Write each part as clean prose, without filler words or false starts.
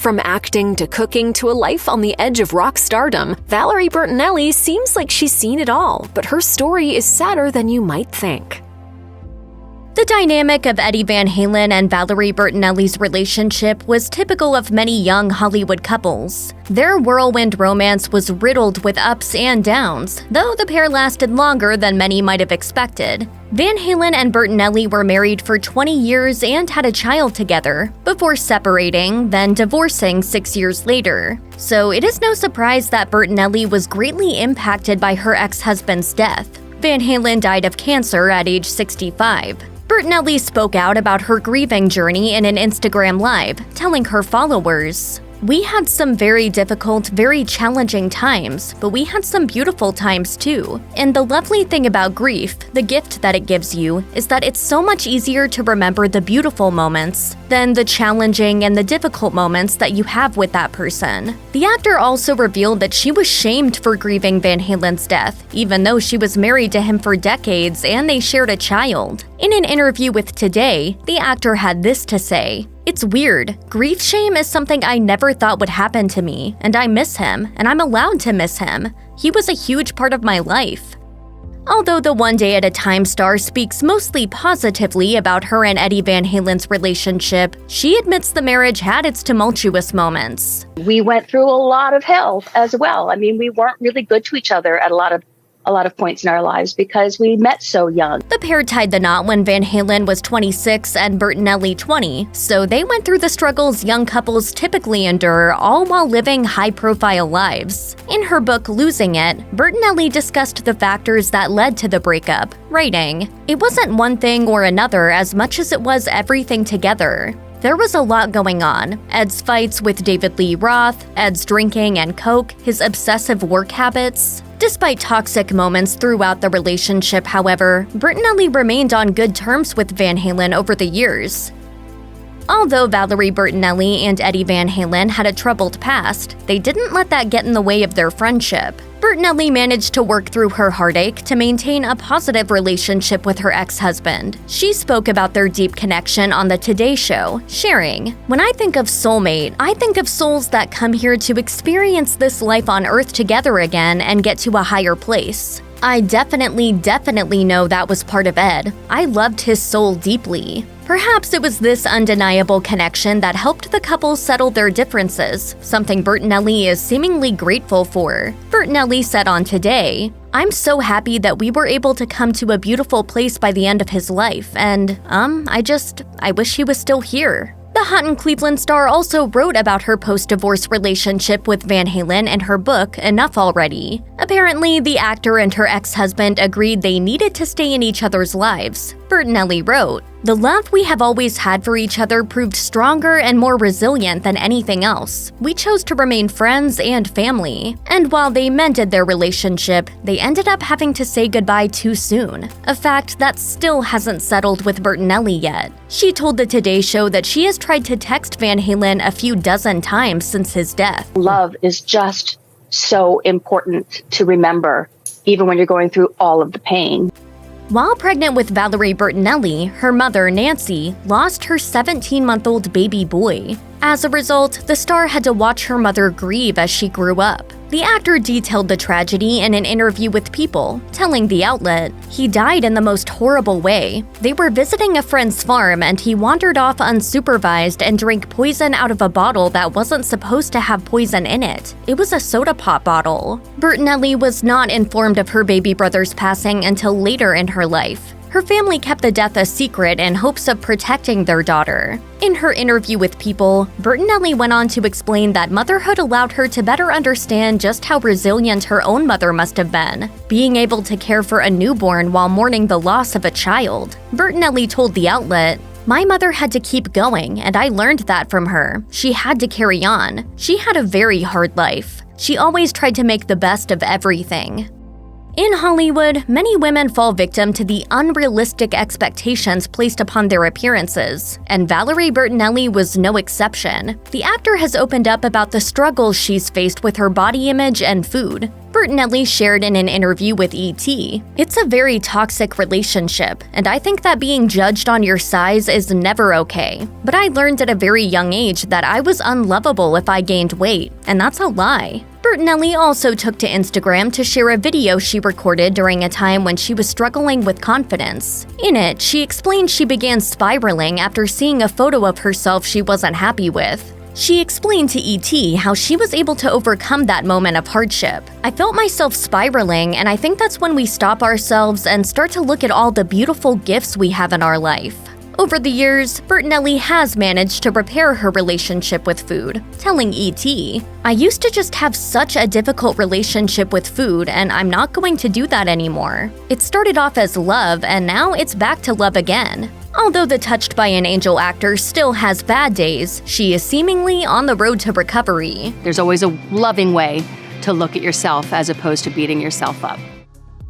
From acting to cooking to a life on the edge of rock stardom, Valerie Bertinelli seems like she's seen it all, but her story is sadder than you might think. The dynamic of Eddie Van Halen and Valerie Bertinelli's relationship was typical of many young Hollywood couples. Their whirlwind romance was riddled with ups and downs, though the pair lasted longer than many might have expected. Van Halen and Bertinelli were married for 20 years and had a child together, before separating, then divorcing 6 years later. So it is no surprise that Bertinelli was greatly impacted by her ex-husband's death. Van Halen died of cancer at age 65. Bertinelli spoke out about her grieving journey in an Instagram Live, telling her followers, "We had some very difficult, very challenging times, but we had some beautiful times too. And the lovely thing about grief, the gift that it gives you, is that it's so much easier to remember the beautiful moments than the challenging and the difficult moments that you have with that person." The actor also revealed that she was shamed for grieving Van Halen's death, even though she was married to him for decades and they shared a child. In an interview with Today, the actor had this to say, "It's weird. Grief shame is something I never thought would happen to me, and I miss him, and I'm allowed to miss him. He was a huge part of my life." Although the One Day at a Time star speaks mostly positively about her and Eddie Van Halen's relationship, she admits the marriage had its tumultuous moments. We went through a lot of hell as well. I mean, we weren't really good to each other at a lot of points in our lives because we met so young. The pair tied the knot when Van Halen was 26 and Bertinelli 20, so they went through the struggles young couples typically endure, all while living high-profile lives. In her book Losing It, Bertinelli discussed the factors that led to the breakup, writing, "It wasn't one thing or another as much as it was everything together. There was a lot going on. Ed's fights with David Lee Roth, Ed's drinking and coke, his obsessive work habits." Despite toxic moments throughout the relationship, however, Bertinelli remained on good terms with Van Halen over the years. Although Valerie Bertinelli and Eddie Van Halen had a troubled past, they didn't let that get in the way of their friendship. Bertinelli managed to work through her heartache to maintain a positive relationship with her ex-husband. She spoke about their deep connection on the Today Show, sharing, "When I think of soulmate, I think of souls that come here to experience this life on Earth together again and get to a higher place. I definitely know that was part of Ed. I loved his soul deeply." Perhaps it was this undeniable connection that helped the couple settle their differences, something Bertinelli is seemingly grateful for. Bertinelli said on Today, "I'm so happy that we were able to come to a beautiful place by the end of his life, and, I wish he was still here." The Hot in Cleveland star also wrote about her post-divorce relationship with Van Halen in her book, Enough Already. Apparently, the actor and her ex-husband agreed they needed to stay in each other's lives. Bertinelli wrote, "The love we have always had for each other proved stronger and more resilient than anything else. We chose to remain friends and family. And while they mended their relationship, they ended up having to say goodbye too soon, a fact that still hasn't settled with Bertinelli yet." She told the Today Show that she has tried to text Van Halen a few dozen times since his death. Love is just so important to remember, even when you're going through all of the pain. While pregnant with Valerie Bertinelli, her mother, Nancy, lost her 17-month-old baby boy. As a result, the star had to watch her mother grieve as she grew up. The actor detailed the tragedy in an interview with People, telling the outlet, "He died in the most horrible way. They were visiting a friend's farm and he wandered off unsupervised and drank poison out of a bottle that wasn't supposed to have poison in it. It was a soda pop bottle." Bertinelli was not informed of her baby brother's passing until later in her life. Her family kept the death a secret in hopes of protecting their daughter. In her interview with People, Bertinelli went on to explain that motherhood allowed her to better understand just how resilient her own mother must have been, being able to care for a newborn while mourning the loss of a child. Bertinelli told the outlet, "My mother had to keep going, and I learned that from her. She had to carry on. She had a very hard life. She always tried to make the best of everything." In Hollywood, many women fall victim to the unrealistic expectations placed upon their appearances, and Valerie Bertinelli was no exception. The actor has opened up about the struggles she's faced with her body image and food. Bertinelli shared in an interview with E.T., "It's a very toxic relationship, and I think that being judged on your size is never okay. But I learned at a very young age that I was unlovable if I gained weight, and that's a lie." Bertinelli also took to Instagram to share a video she recorded during a time when she was struggling with confidence. In it, she explained she began spiraling after seeing a photo of herself she wasn't happy with. She explained to ET how she was able to overcome that moment of hardship. "I felt myself spiraling, and I think that's when we stop ourselves and start to look at all the beautiful gifts we have in our life." Over the years, Bertinelli has managed to repair her relationship with food, telling ET, "I used to just have such a difficult relationship with food, and I'm not going to do that anymore. It started off as love, and now it's back to love again." Although the Touched by an Angel actor still has bad days, she is seemingly on the road to recovery. There's always a loving way to look at yourself as opposed to beating yourself up.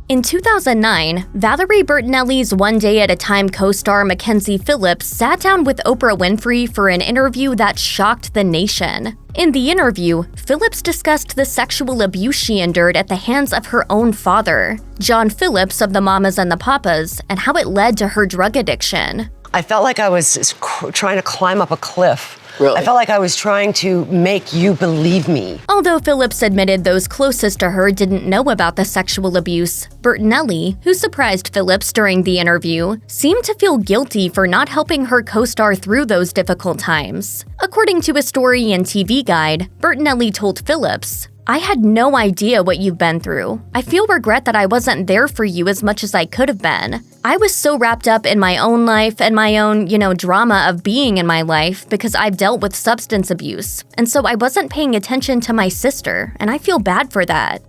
In 2009, Valerie Bertinelli's One Day at a Time co-star Mackenzie Phillips sat down with Oprah Winfrey for an interview that shocked the nation. In the interview, Phillips discussed the sexual abuse she endured at the hands of her own father, John Phillips of the Mamas and the Papas, and how it led to her drug addiction. I felt like I was trying to climb up a cliff. Really? I felt like I was trying to make you believe me. Although Phillips admitted those closest to her didn't know about the sexual abuse, Bertinelli, who surprised Phillips during the interview, seemed to feel guilty for not helping her co-star through those difficult times. According to a story in TV Guide, Bertinelli told Phillips, "I had no idea what you've been through. I feel regret that I wasn't there for you as much as I could have been. I was so wrapped up in my own life and my own, drama of being in my life because I've dealt with substance abuse. And so I wasn't paying attention to my sister, and I feel bad for that."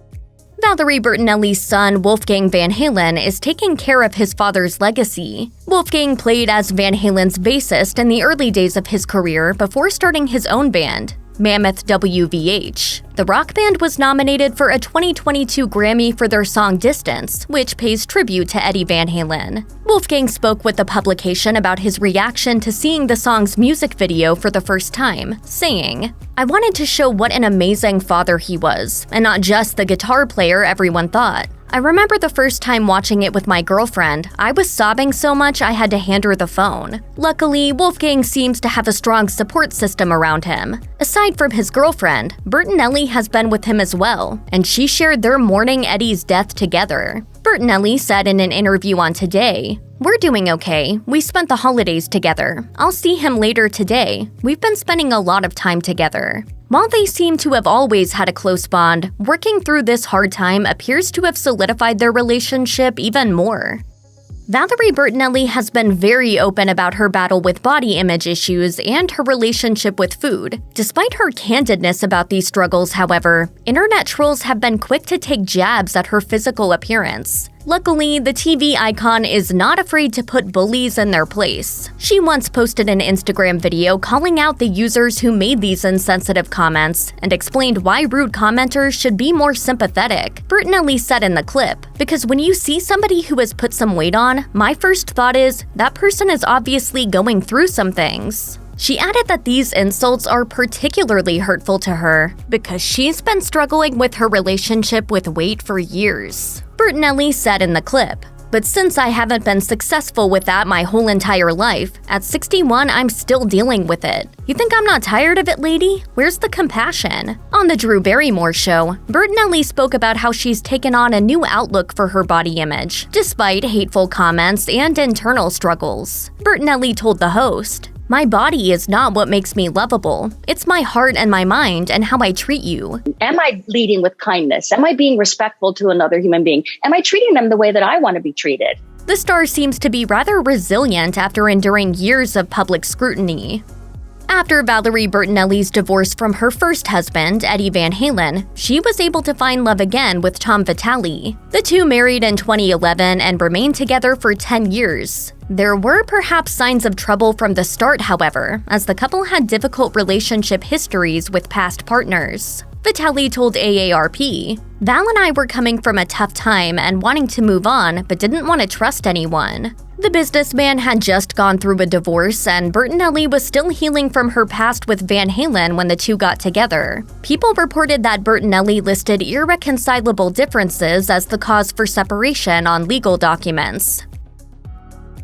Valerie Bertinelli's son, Wolfgang Van Halen, is taking care of his father's legacy. Wolfgang played as Van Halen's bassist in the early days of his career before starting his own band, Mammoth WVH. The rock band was nominated for a 2022 Grammy for their song Distance, which pays tribute to Eddie Van Halen. Wolfgang spoke with the publication about his reaction to seeing the song's music video for the first time, saying, "I wanted to show what an amazing father he was, and not just the guitar player everyone thought. I remember the first time watching it with my girlfriend, I was sobbing so much I had to hand her the phone." Luckily, Wolfgang seems to have a strong support system around him. Aside from his girlfriend, Bertinelli has been with him as well, and she shared their mourning Eddie's death together. Bertinelli said in an interview on Today, "We're doing okay. We spent the holidays together. I'll see him later today. We've been spending a lot of time together." While they seem to have always had a close bond, working through this hard time appears to have solidified their relationship even more. Valerie Bertinelli has been very open about her battle with body image issues and her relationship with food. Despite her candidness about these struggles, however, internet trolls have been quick to take jabs at her physical appearance. Luckily, the TV icon is not afraid to put bullies in their place. She once posted an Instagram video calling out the users who made these insensitive comments and explained why rude commenters should be more sympathetic. Bertinelli said in the clip, "Because when you see somebody who has put some weight on, my first thought is, that person is obviously going through some things." She added that these insults are particularly hurtful to her because she's been struggling with her relationship with weight for years. Bertinelli said in the clip, "But since I haven't been successful with that my whole entire life, at 61 I'm still dealing with it. You think I'm not tired of it, lady? Where's the compassion?" On the Drew Barrymore show, Bertinelli spoke about how she's taken on a new outlook for her body image, despite hateful comments and internal struggles. Bertinelli told the host, "My body is not what makes me lovable. It's my heart and my mind and how I treat you." Am I leading with kindness? Am I being respectful to another human being? Am I treating them the way that I want to be treated? The star seems to be rather resilient after enduring years of public scrutiny. After Valerie Bertinelli's divorce from her first husband, Eddie Van Halen, she was able to find love again with Tom Vitale. The two married in 2011 and remained together for 10 years. There were perhaps signs of trouble from the start, however, as the couple had difficult relationship histories with past partners. Vitelli told AARP, "Val and I were coming from a tough time and wanting to move on, but didn't want to trust anyone." The businessman had just gone through a divorce, and Bertinelli was still healing from her past with Van Halen when the two got together. People reported that Bertinelli listed irreconcilable differences as the cause for separation on legal documents.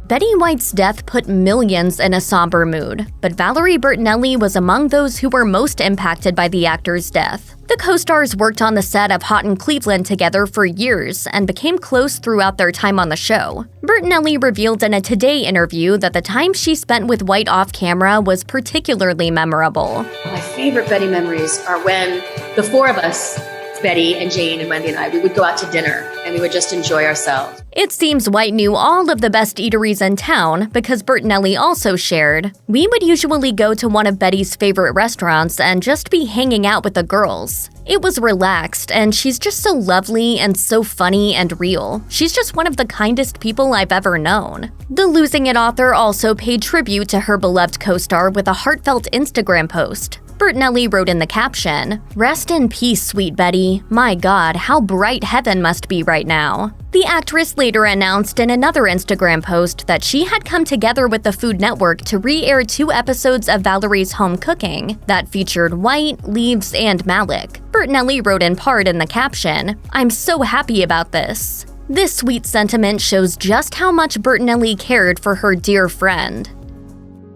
Betty White's death put millions in a somber mood, but Valerie Bertinelli was among those who were most impacted by the actor's death. The co-stars worked on the set of Hot in Cleveland together for years and became close throughout their time on the show. Bertinelli revealed in a Today interview that the time she spent with White off-camera was particularly memorable. My favorite Betty memories are when the four of us, Betty and Jane and Wendy and I, we would go out to dinner and we would just enjoy ourselves. It seems White knew all of the best eateries in town because Bertinelli also shared, "We would usually go to one of Betty's favorite restaurants and just be hanging out with the girls. It was relaxed, and she's just so lovely and so funny and real. She's just one of the kindest people I've ever known." The Losing It author also paid tribute to her beloved co-star with a heartfelt Instagram post. Bertinelli wrote in the caption, "Rest in peace, sweet Betty. My God, how bright heaven must be right now." The actress later announced in another Instagram post that she had come together with the Food Network to re-air 2 episodes of Valerie's home cooking that featured White, Leaves, and Malik. Bertinelli wrote in part in the caption, "I'm so happy about this." This sweet sentiment shows just how much Bertinelli cared for her dear friend.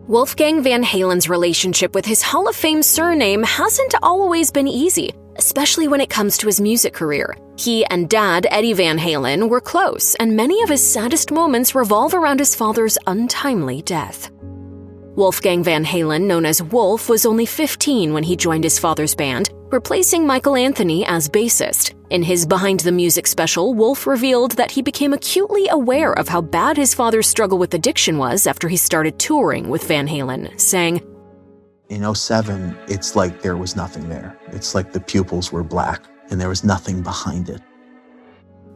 Wolfgang Van Halen's relationship with his Hall of Fame surname hasn't always been easy, especially when it comes to his music career. He and Dad, Eddie Van Halen, were close, and many of his saddest moments revolve around his father's untimely death. Wolfgang Van Halen, known as Wolf, was only 15 when he joined his father's band, replacing Michael Anthony as bassist. In his Behind the Music special, Wolf revealed that he became acutely aware of how bad his father's struggle with addiction was after he started touring with Van Halen, saying, "In '07, it's like there was nothing there. It's like the pupils were black, and there was nothing behind it."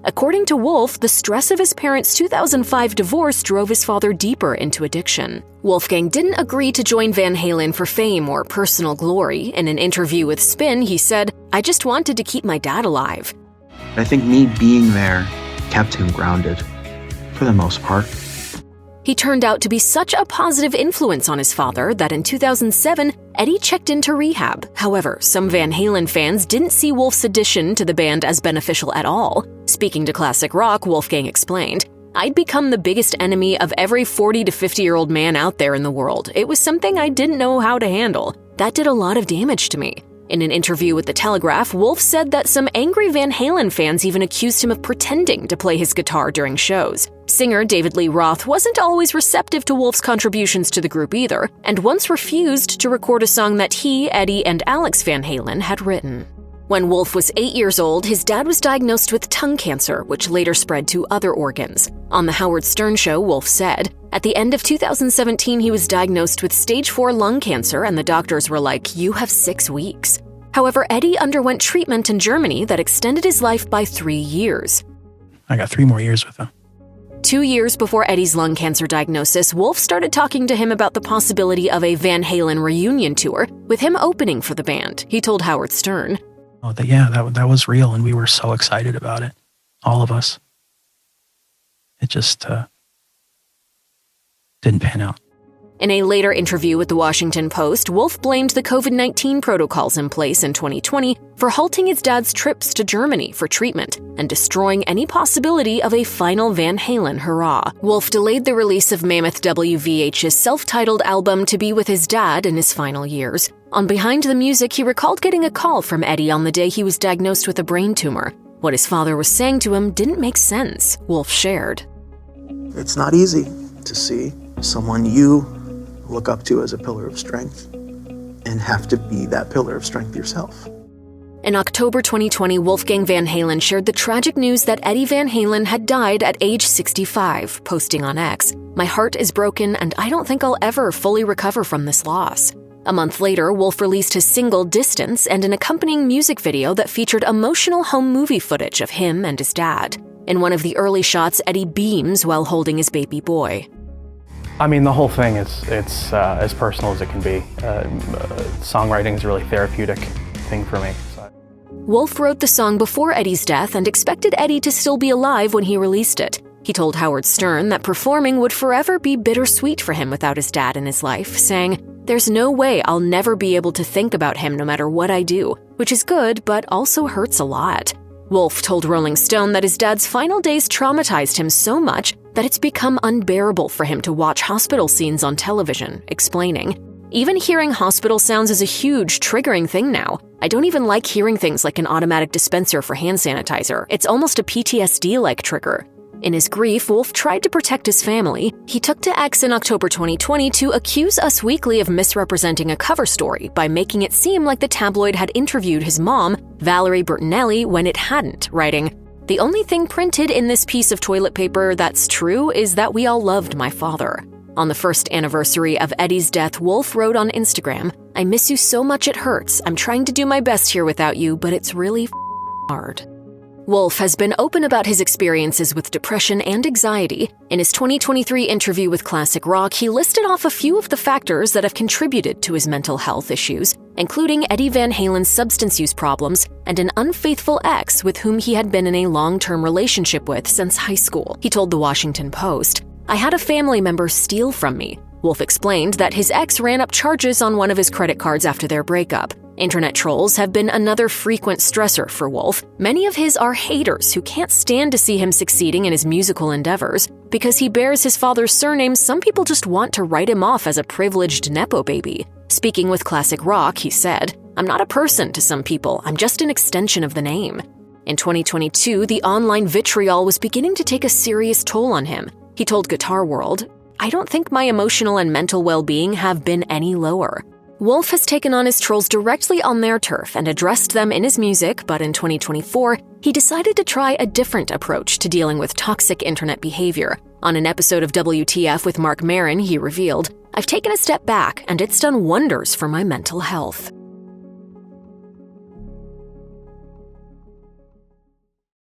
According to Wolf, the stress of his parents' 2005 divorce drove his father deeper into addiction. Wolfgang didn't agree to join Van Halen for fame or personal glory. In an interview with Spin, he said, "I just wanted to keep my dad alive." I think me being there kept him grounded, for the most part. He turned out to be such a positive influence on his father that in 2007, Eddie checked into rehab. However, some Van Halen fans didn't see Wolf's addition to the band as beneficial at all. Speaking to Classic Rock, Wolfgang explained, "I'd become the biggest enemy of every 40 to 50-year-old man out there in the world. It was something I didn't know how to handle. That did a lot of damage to me." In an interview with The Telegraph, Wolf said that some angry Van Halen fans even accused him of pretending to play his guitar during shows. Singer David Lee Roth wasn't always receptive to Wolf's contributions to the group either, and once refused to record a song that he, Eddie, and Alex Van Halen had written. When Wolf was 8 years old, his dad was diagnosed with tongue cancer, which later spread to other organs. On The Howard Stern Show, Wolf said, "At the end of 2017, he was diagnosed with stage 4 lung cancer, and the doctors were like, 'You have 6 weeks.'" However, Eddie underwent treatment in Germany that extended his life by 3 years. I got 3 more years with him. 2 years before Eddie's lung cancer diagnosis, Wolf started talking to him about the possibility of a Van Halen reunion tour, with him opening for the band. He told Howard Stern, That was real, and we were so excited about it, all of us. It just didn't pan out. In a later interview with The Washington Post, Wolf blamed the COVID-19 protocols in place in 2020 for halting his dad's trips to Germany for treatment and destroying any possibility of a final Van Halen hurrah. Wolf delayed the release of Mammoth WVH's self-titled album to be with his dad in his final years. On Behind the Music, he recalled getting a call from Eddie on the day he was diagnosed with a brain tumor. What his father was saying to him didn't make sense, Wolf shared. It's not easy to see someone you look up to as a pillar of strength and have to be that pillar of strength yourself. In October 2020, Wolfgang Van Halen shared the tragic news that Eddie Van Halen had died at age 65, posting on X, "My heart is broken and I don't think I'll ever fully recover from this loss." A month later, Wolf released his single Distance and an accompanying music video that featured emotional home movie footage of him and his dad. In one of the early shots, Eddie beams while holding his baby boy. I mean, the whole thing is as personal as it can be. Songwriting is a really therapeutic thing for me. So. Wolf wrote the song before Eddie's death and expected Eddie to still be alive when he released it. He told Howard Stern that performing would forever be bittersweet for him without his dad in his life, saying, "There's no way I'll never be able to think about him no matter what I do, which is good but also hurts a lot." Wolf told Rolling Stone that his dad's final days traumatized him so much that it's become unbearable for him to watch hospital scenes on television, explaining, "Even hearing hospital sounds is a huge triggering thing now. I don't even like hearing things like an automatic dispenser for hand sanitizer. It's almost a PTSD-like trigger." In his grief, Wolf tried to protect his family. He took to X in October 2020 to accuse Us Weekly of misrepresenting a cover story by making it seem like the tabloid had interviewed his mom, Valerie Bertinelli, when it hadn't, writing, "The only thing printed in this piece of toilet paper that's true is that we all loved my father." On the first anniversary of Eddie's death, Wolf wrote on Instagram, "I miss you so much it hurts. I'm trying to do my best here without you, but it's really hard." Wolf has been open about his experiences with depression and anxiety. In his 2023 interview with Classic Rock, he listed off a few of the factors that have contributed to his mental health issues, including Eddie Van Halen's substance use problems and an unfaithful ex with whom he had been in a long-term relationship with since high school. He told the Washington Post, "I had a family member steal from me." Wolf explained that his ex ran up charges on one of his credit cards after their breakup. Internet trolls have been another frequent stressor for Wolf. Many of his are haters who can't stand to see him succeeding in his musical endeavors. Because he bears his father's surname, some people just want to write him off as a privileged Nepo baby. Speaking with Classic Rock, he said, "I'm not a person to some people, I'm just an extension of the name." In 2022, the online vitriol was beginning to take a serious toll on him. He told Guitar World, "I don't think my emotional and mental well-being have been any lower." Wolf has taken on his trolls directly on their turf and addressed them in his music, but in 2024, he decided to try a different approach to dealing with toxic internet behavior. On an episode of WTF with Marc Maron, he revealed, "I've taken a step back, and it's done wonders for my mental health."